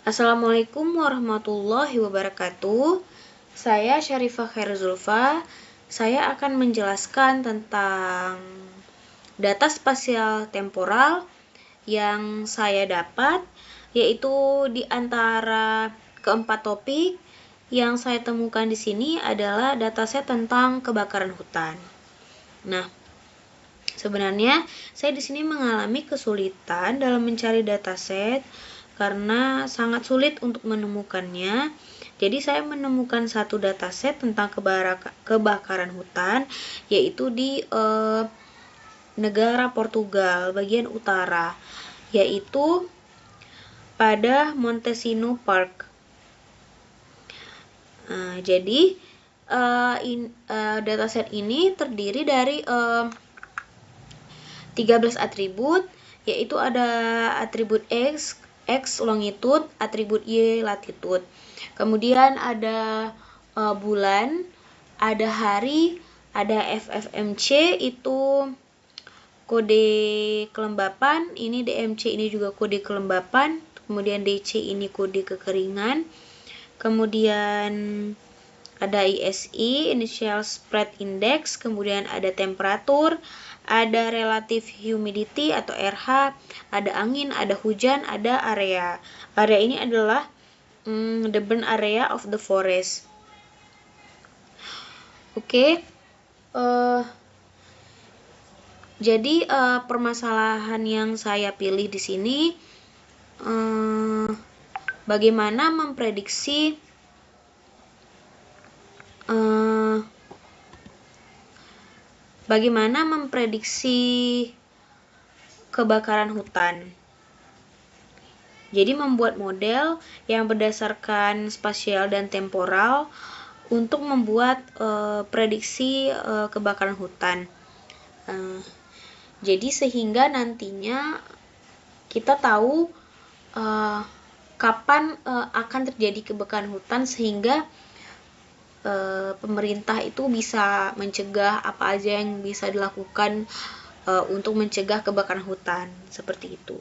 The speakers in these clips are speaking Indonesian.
Assalamualaikum warahmatullahi wabarakatuh. Saya Syarifah Khairzulfa. Saya akan menjelaskan tentang data spasial temporal yang saya dapat, yaitu di antara keempat topik yang saya temukan di sini adalah dataset tentang kebakaran hutan. Nah, sebenarnya saya di sini mengalami kesulitan dalam mencari dataset karena sangat sulit untuk menemukannya. Jadi saya menemukan satu dataset tentang kebakaran hutan, yaitu di negara Portugal bagian utara, yaitu pada Montesino Park. Jadi dataset ini terdiri dari 13 atribut, yaitu ada atribut X longitude, atribut Y latitude. Kemudian ada bulan, ada hari, ada FFMC itu kode kelembapan, ini DMC ini juga kode kelembapan, kemudian DC ini kode kekeringan. Kemudian ada ISI, Initial Spread Index, kemudian ada temperatur, ada relative humidity atau RH, ada angin, ada hujan, ada area. Area ini adalah the burn area of the forest. Oke. Jadi permasalahan yang saya pilih di sini bagaimana memprediksi kebakaran hutan. Jadi membuat model yang berdasarkan spasial dan temporal untuk membuat prediksi kebakaran hutan. Jadi sehingga nantinya kita tahu kapan akan terjadi kebakaran hutan, sehingga pemerintah itu bisa mencegah apa aja yang bisa dilakukan untuk mencegah kebakaran hutan, seperti itu.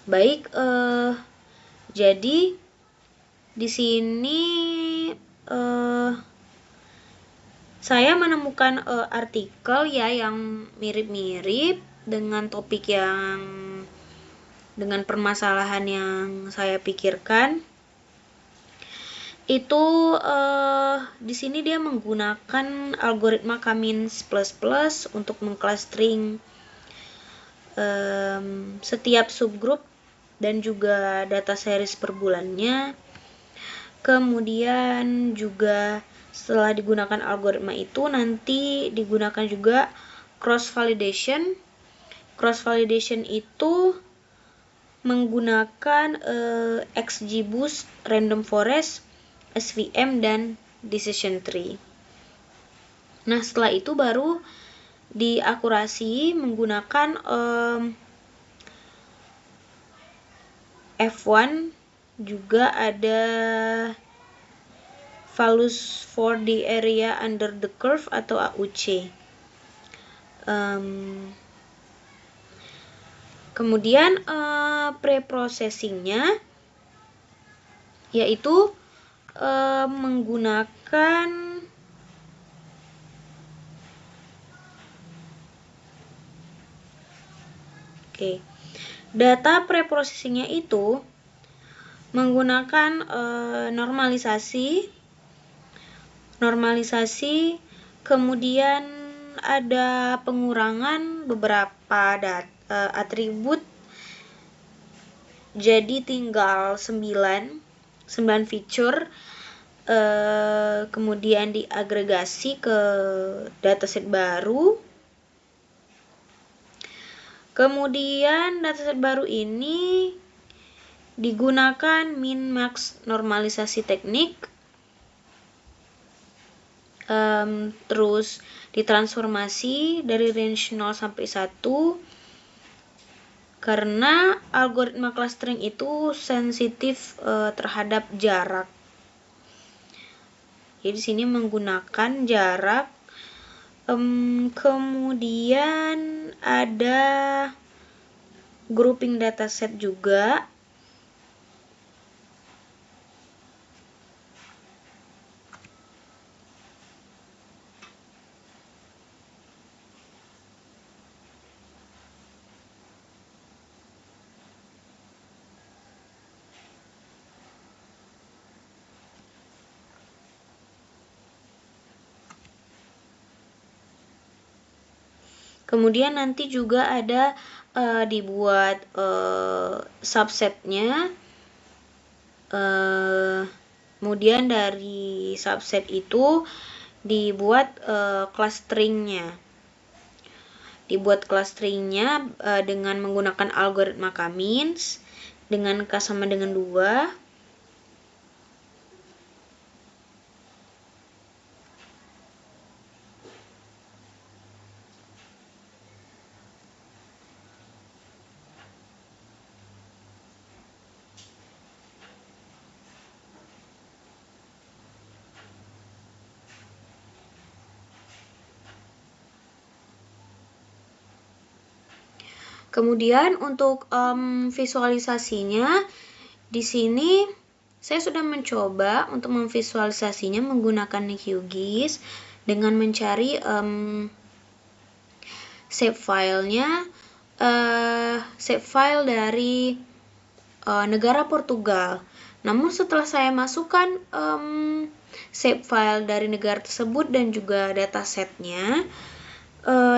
Baik, jadi di sini saya menemukan artikel ya yang mirip-mirip dengan topik yang dengan permasalahan yang saya pikirkan. Itu di sini dia menggunakan algoritma Cummins++ untuk mengclustering setiap subgroup dan juga data series per bulannya. Kemudian juga setelah digunakan algoritma itu nanti digunakan juga cross validation. Cross validation itu menggunakan XGBoost, Random Forest, SVM, dan Decision Tree. Nah, setelah itu baru diakurasi menggunakan F1, juga ada Values for the Area Under the Curve atau AUC. Kemudian preprocessingnya yaitu menggunakan data preprocessingnya itu menggunakan normalisasi, kemudian ada pengurangan beberapa atribut, jadi tinggal 9 feature, kemudian diagregasi ke dataset baru. Kemudian dataset baru ini digunakan min-max normalisasi teknik, terus ditransformasi dari range 0 sampai 1, karena algoritma clustering itu sensitif terhadap jarak. Jadi di sini menggunakan jarak. Kemudian ada grouping dataset juga. Kemudian nanti juga ada dibuat subsetnya. Kemudian dari subset itu dibuat clusteringnya. Dengan menggunakan algoritma K-means dengan K sama dengan 2. Kemudian untuk visualisasinya, di sini saya sudah mencoba untuk memvisualisasinya menggunakan QGIS dengan mencari shapefile-nya, shapefile dari negara Portugal. Namun setelah saya masukkan shapefile dari negara tersebut dan juga datasetnya,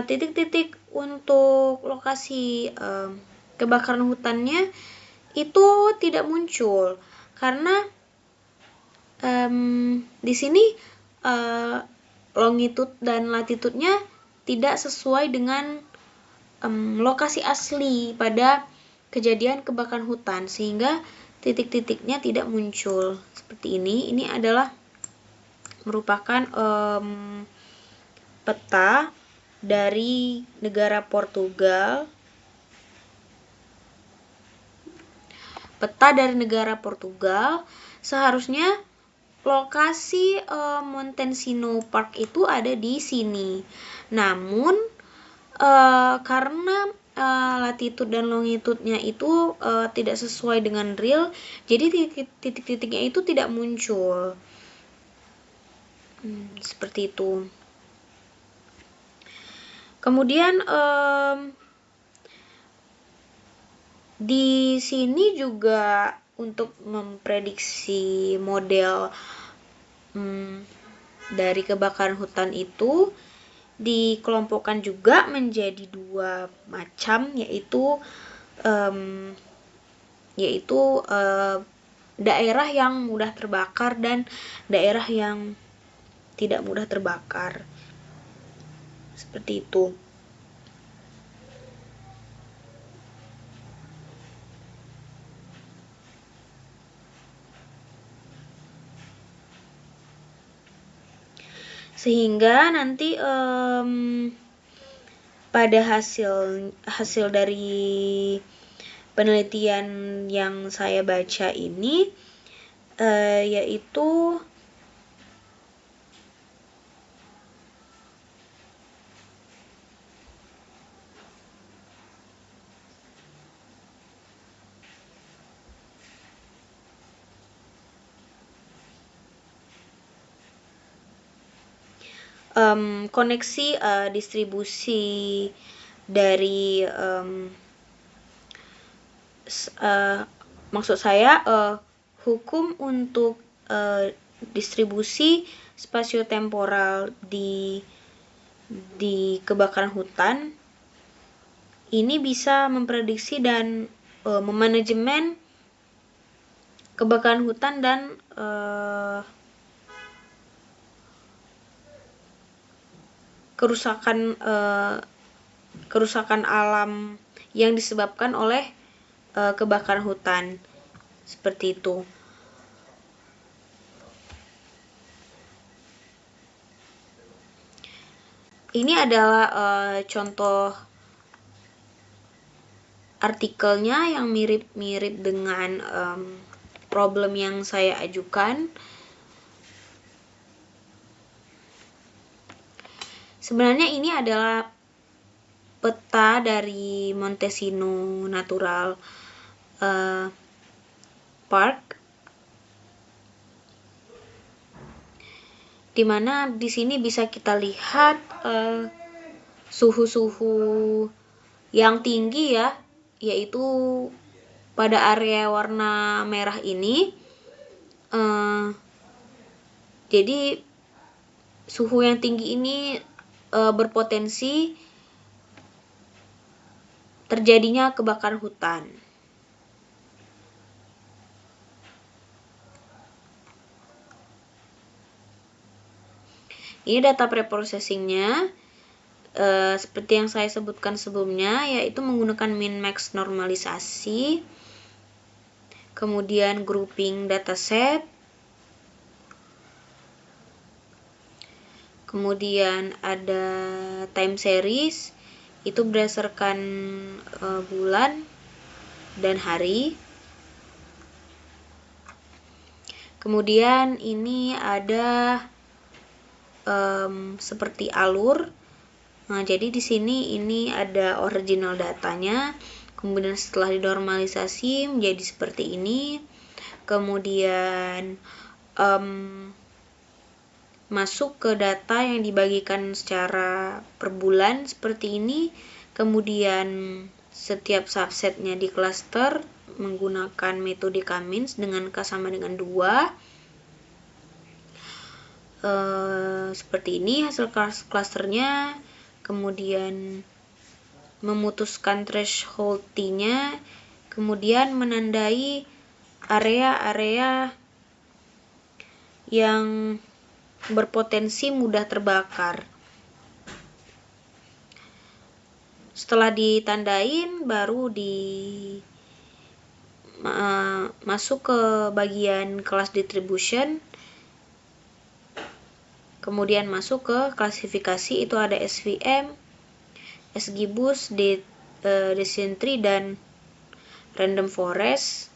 titik-titik untuk lokasi kebakaran hutannya itu tidak muncul karena di sini longitude dan latitude-nya tidak sesuai dengan lokasi asli pada kejadian kebakaran hutan, sehingga titik-titiknya tidak muncul seperti ini. Ini adalah merupakan peta dari negara Portugal. Seharusnya lokasi Montesino Park itu ada di sini. Namun karena latitude dan longitude-nya itu tidak sesuai dengan real, jadi titik-titiknya itu tidak muncul. Seperti itu. Kemudian di sini juga untuk memprediksi model dari kebakaran hutan itu dikelompokkan juga menjadi 2 macam, yaitu daerah yang mudah terbakar dan daerah yang tidak mudah terbakar. Seperti itu. Sehingga nanti pada hasil dari penelitian yang saya baca ini yaitu koneksi distribusi dari maksud saya hukum untuk distribusi spasiotemporal di kebakaran hutan ini bisa memprediksi dan memanajemen kebakaran hutan dan kerusakan alam yang disebabkan oleh kebakaran hutan. Seperti itu. Ini adalah contoh artikelnya yang mirip-mirip dengan problem yang saya ajukan. Sebenarnya ini adalah peta dari Montesino Natural Park, dimana di sini bisa kita lihat suhu-suhu yang tinggi ya, yaitu pada area warna merah ini. Jadi suhu yang tinggi ini berpotensi terjadinya kebakaran hutan. Ini data preprocessingnya. Seperti yang saya sebutkan sebelumnya, yaitu menggunakan min-max normalisasi, kemudian grouping dataset, kemudian ada time series, itu berdasarkan bulan dan hari. Kemudian ini ada seperti alur. Nah, jadi di sini ini ada original datanya, kemudian setelah dinormalisasi menjadi seperti ini, kemudian masuk ke data yang dibagikan secara per bulan seperti ini, kemudian setiap subsetnya di cluster menggunakan metode K-means dengan K sama dengan 2. Seperti ini hasil clusternya. Kemudian memutuskan threshold T-nya, kemudian menandai area-area yang berpotensi mudah terbakar. Setelah ditandain, baru masuk ke bagian class distribution, kemudian masuk ke klasifikasi, itu ada SVM, SGBoost, decision tree, dan random forest.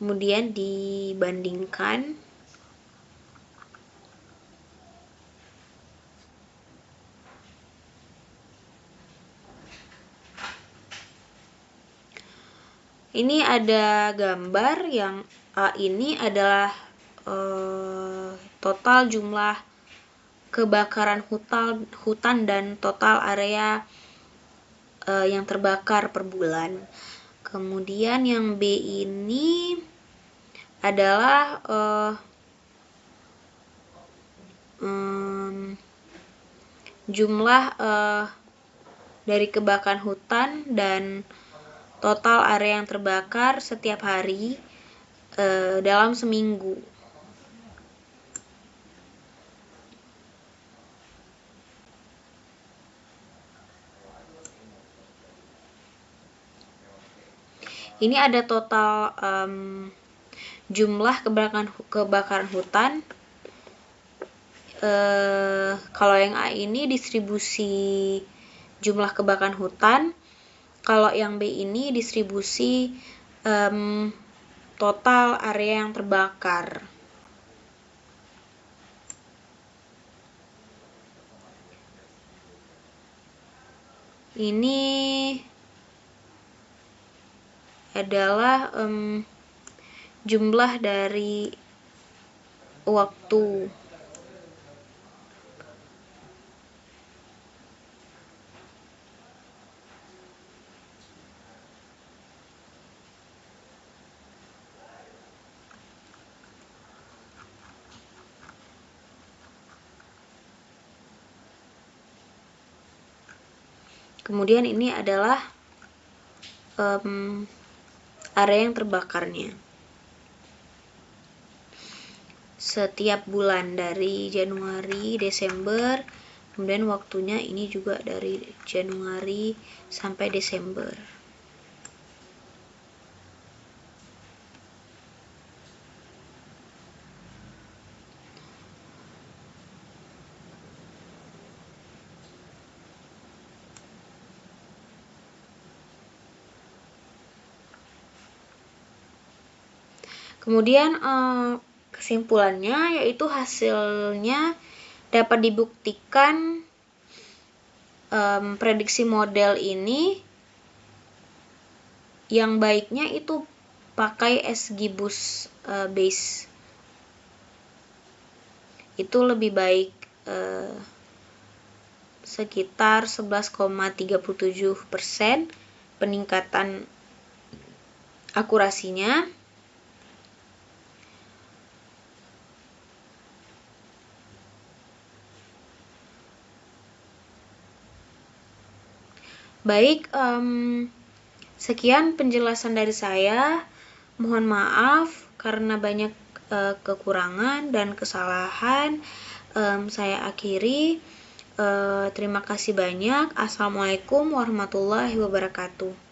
Kemudian dibandingkan. Ini ada gambar yang A ini adalah total jumlah kebakaran hutan dan total area yang terbakar per bulan. Kemudian yang B ini adalah jumlah dari kebakaran hutan dan total area yang terbakar setiap hari dalam seminggu. Ini ada total jumlah kebakaran hutan. Kalau yang A ini distribusi jumlah kebakaran hutan. Kalau yang B ini distribusi total area yang terbakar. Ini adalah jumlah dari waktu. Kemudian ini adalah area yang terbakarnya. Setiap bulan dari Januari, Desember, kemudian waktunya ini juga dari Januari sampai Desember. Kemudian kesimpulannya yaitu hasilnya dapat dibuktikan prediksi model ini yang baiknya itu pakai SGBoost base. Itu lebih baik sekitar 11,37% peningkatan akurasinya. Baik, sekian penjelasan dari saya. Mohon maaf karena banyak kekurangan dan kesalahan. Saya akhiri. Terima kasih banyak. Assalamualaikum warahmatullahi wabarakatuh.